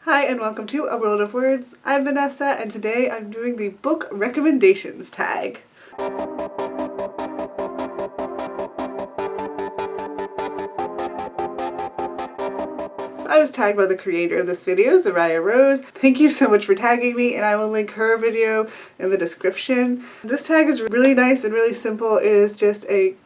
Hi and welcome to A World of Words. I'm Vanessa and today I'm doing the book recommendations tag. I was tagged by the creator of this video, Zariah Rose. Thank you so much for tagging me, and I will link her video in the description. This tag is really nice and really simple. It is just the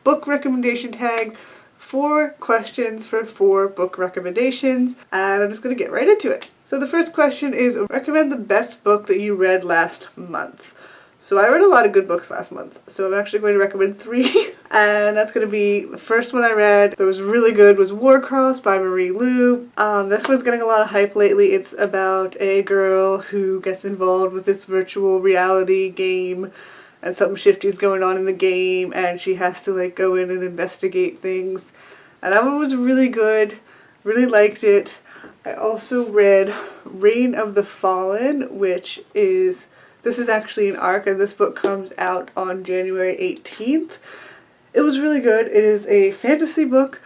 book recommendation tag. 4 questions for 4 book recommendations, and I'm just going to get right into it. So the first question is, recommend the best book that you read last month. So I read a lot of good books last month, so I'm actually going to recommend 3, and that's going to be the first one I read that was really good was Warcross by Marie Lu. This one's getting a lot of hype lately. It's about a girl who gets involved with this virtual reality game, and something shifty is going on in the game, and she has to go in and investigate things. And that one was really good. Really liked it. I also read Reign of the Fallen, which is, this is actually an arc, and this book comes out on January 18th. It was really good. It is a fantasy book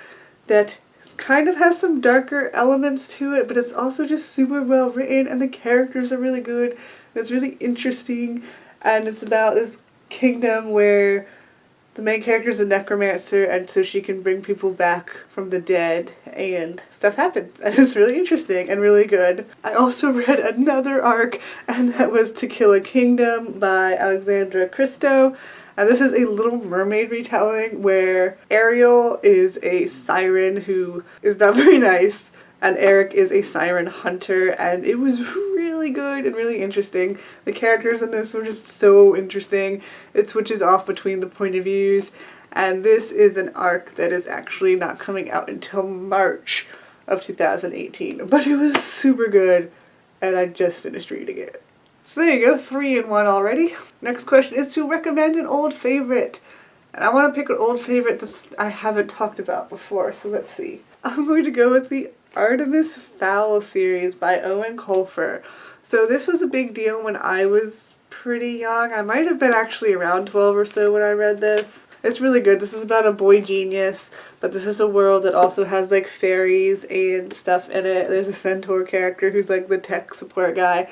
that kind of has some darker elements to it, but it's also just super well written, and the characters are really good. It's really interesting, and it's about this kingdom where the main character is a necromancer, and so she can bring people back from the dead, and stuff happens, and it's really interesting and really good. I also read another arc, and that was To Kill a Kingdom by Alexandra Christo, and this is a Little Mermaid retelling where Ariel is a siren who is not very nice, and Eric is a siren hunter, and it was really good and really interesting. The characters in this were just so interesting. It switches off between the point of views, and this is an arc that is actually not coming out until March of 2018, but it was super good, and I just finished reading it. So there you go, 3 in 1 already. Next question is to recommend an old favorite, and I want to pick an old favorite that I haven't talked about before, so let's see. I'm going to go with the Artemis Fowl series by Owen Colfer. So this was a big deal when I was pretty young. I might have been actually around 12 or so when I read this. It's really good. This is about a boy genius, but this is a world that also has fairies and stuff in it. There's a centaur character who's the tech support guy.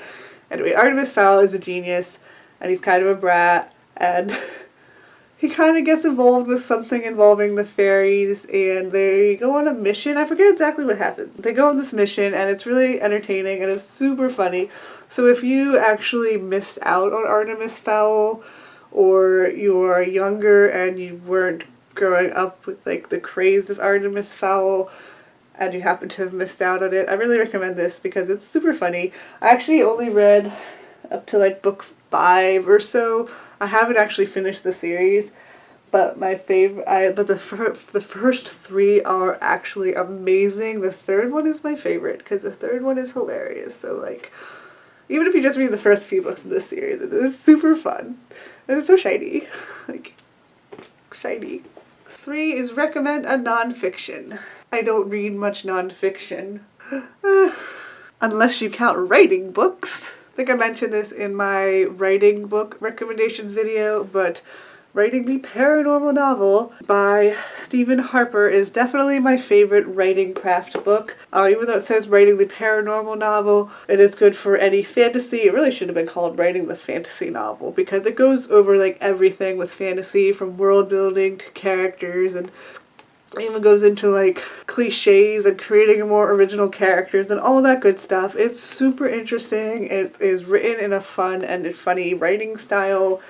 Anyway, Artemis Fowl is a genius, and he's kind of a brat, and he kind of gets involved with something involving the fairies, and they go on a mission. I forget exactly what happens. They go on this mission, and it's really entertaining, and it's super funny. So if you actually missed out on Artemis Fowl, or you're younger and you weren't growing up with the craze of Artemis Fowl, and you happen to have missed out on it, I really recommend this because it's super funny. I actually only read up to book 5 or so. I haven't actually finished the series, but my favorite, the first 3 are actually amazing. The third one is my favorite because the third one is hilarious. So even if you just read the first few books in this series, it is super fun, and it's so shiny, shiny. 3 is recommend a nonfiction. I don't read much nonfiction, unless you count writing books. I think I mentioned this in my writing book recommendations video, but writing the paranormal novel by Stephen Harper is definitely my favorite writing craft book. Even though it says writing the paranormal novel, it is good for any fantasy. It really should have been called writing the fantasy novel because it goes over everything with fantasy, from world building to characters, and even goes into cliches and creating more original characters and all that good stuff. It's super interesting. It is written in a fun and funny writing style.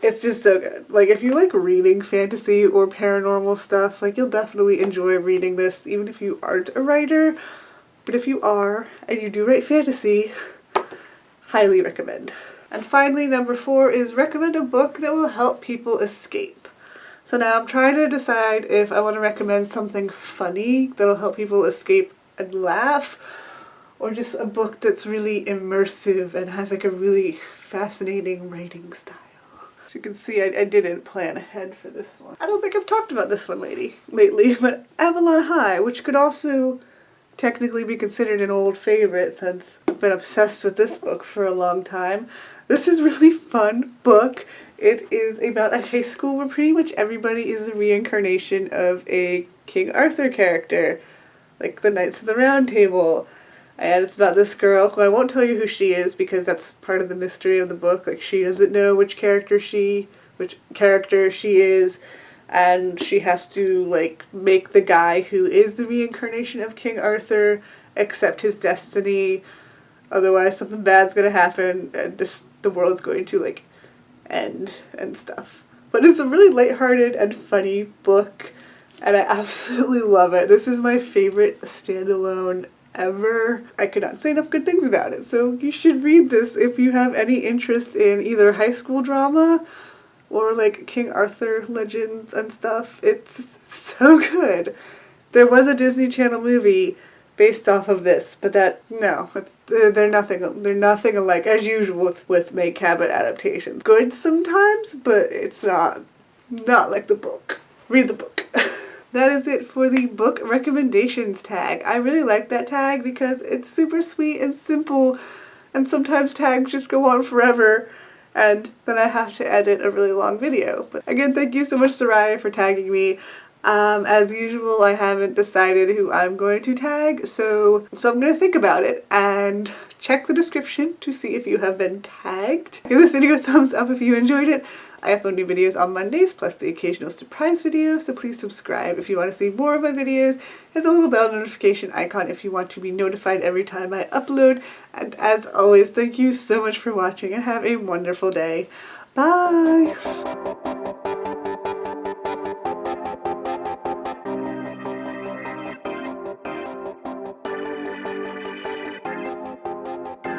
It's just so good. If you like reading fantasy or paranormal stuff, you'll definitely enjoy reading this, even if you aren't a writer. But if you are, and you do write fantasy, highly recommend. And finally, number 4 is recommend a book that will help people escape. So now I'm trying to decide if I want to recommend something funny that'll help people escape and laugh, or just a book that's really immersive and has a really fascinating writing style. As you can see, I didn't plan ahead for this one. I don't think I've talked about this one lately, but Avalon High, which could also technically be considered an old favorite since I've been obsessed with this book for a long time. This is a really fun book. It is about a high school where pretty much everybody is a reincarnation of a King Arthur character, like the Knights of the Round Table. And it's about this girl who I won't tell you who she is because that's part of the mystery of the book. Like, she doesn't know which character she is, and she has to, like, make the guy who is the reincarnation of King Arthur accept his destiny. Otherwise something bad's gonna happen and just the world's going to, like, end and stuff. But it's a really lighthearted and funny book, and I absolutely love it. This is my favorite standalone ever. I could not say enough good things about it, so you should read this if you have any interest in either high school drama or like King Arthur legends and stuff. It's so good. There was a Disney Channel movie based off of this, but they're nothing alike, as usual with Meg Cabot adaptations. Good sometimes, but it's not like the book. Read the book. That is it for the book recommendations tag. I really like that tag because it's super sweet and simple, and sometimes tags just go on forever and then I have to edit a really long video. But again, thank you so much, Soraya, for tagging me. As usual, I haven't decided who I'm going to tag, so I'm going to think about it and check the description to see if you have been tagged. Give this video a thumbs up if you enjoyed it. I upload new videos on Mondays, plus the occasional surprise video, so please subscribe if you want to see more of my videos. Hit the little bell notification icon if you want to be notified every time I upload. And as always, thank you so much for watching and have a wonderful day. Bye!